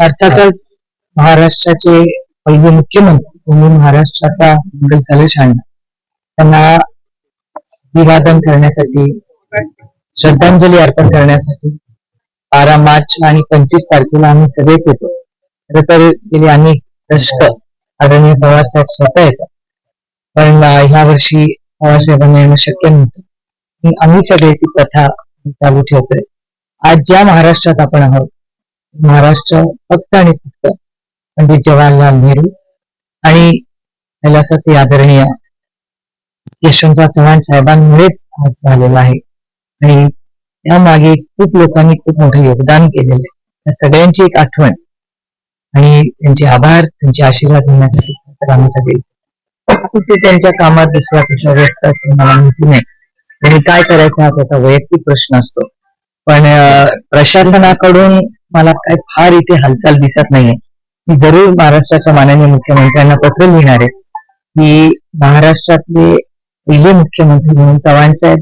अर्थातच महाराष्ट्राचे पहिले मुख्यमंत्री म्हणून महाराष्ट्राचा मंगल कलश आणला. त्यांना अभिवादन करण्यासाठी, श्रद्धांजली अर्पण करण्यासाठी 12 मार्च आणि 25 तारखेला आम्ही सगळेच येतो. खरं तर गेली अनेक दशक आदरणीय पवार साहेब स्वतः येतात, पण ह्या वर्षी पवार साहेबांना येणं शक्य नव्हतं. आम्ही सगळे ती प्रथा चालू ठेवतोय. आज ज्या महाराष्ट्रात आपण आहोत, महाराष्ट्र फक्त आणि फक्त पंडित जवाहरलाल नेहरू आणि कैलासाचे आदरणीय यशवंतराव चव्हाण साहेबांमुळेच आज झालेला आहे. आणि त्यामागे खूप लोकांनी खूप मोठं योगदान केलेलं आहे. त्या सगळ्यांची एक आठवण आणि त्यांचे आभार, त्यांचे आशीर्वाद घेण्यासाठी आम्ही सगळे ते त्यांच्या कामात दुसऱ्या कशा व्यस्त असतील मला माहिती नाही. त्यांनी काय करायचं हा त्याचा वैयक्तिक प्रश्न असतो. पण प्रशासनाकडून मला काय फार इथे हालचाल दिसत नाहीये. मी जरूर महाराष्ट्राच्या माननीय मुख्यमंत्र्यांना पत्र लिहिणार आहे की महाराष्ट्रातले पहिले मुख्यमंत्री म्हणून चव्हाण साहेब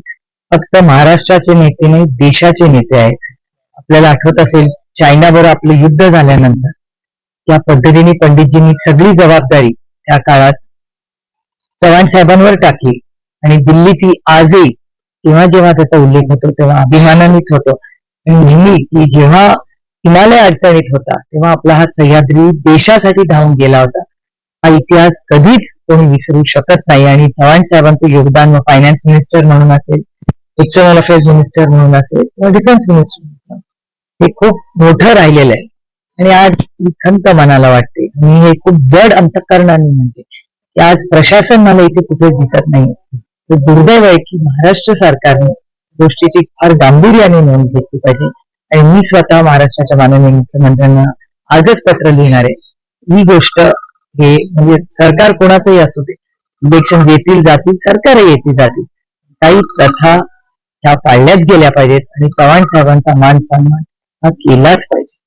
फक्त महाराष्ट्राचे नेते नाही, देशाचे नेते आहेत. आपल्याला आठवत असेल चायनाबरोबर आपलं युद्ध झाल्यानंतर त्या पद्धतीने पंडितजींनी सगळी जबाबदारी त्या काळात चव्हाण साहेबांवर टाकली आणि दिल्ली ती आजही जेव्हा जेव्हा त्याचा उल्लेख होतो तेव्हा अभिमानानेच होतो. आणि नेहमी की जेव्हा हिमालय अडचणीत होता तेव्हा आपला हा सह्याद्री देशासाठी धावून गेला होता. हा इतिहास कधीच कोणी विसरू शकत नाही. आणि चव्हाण साहेबांचं योगदान फायनान्स मिनिस्टर म्हणून असेल, एक्सटर्नल अफेअर्स मिनिस्टर म्हणून असेल किंवा डिफेन्स मिनिस्टर, हे खूप मोठं राहिलेलं आहे. आणि आज खंत मनाला वाटते आणि हे खूप जड अंतःकरणाने म्हणते की आज प्रशासन मला इथे कुठेच दिसत नाही. तर दुर्दैव आहे की महाराष्ट्र सरकारने गोष्टीची फार गांभीर्याने नोंद घेतली पाहिजे. आणि मी स्वतः महाराष्ट्राच्या माननीय मुख्यमंत्र्यांना आजच पत्र लिहिणार आहे. ही गोष्ट हे म्हणजे सरकार कोणाचंही असू दे, इलेक्शन येतील जातील, सरकारही येतील जातील, काही प्रथा ह्या पाळल्याच गेल्या पाहिजेत आणि चव्हाण साहेबांचा मान सन्मान हा केलाच पाहिजे.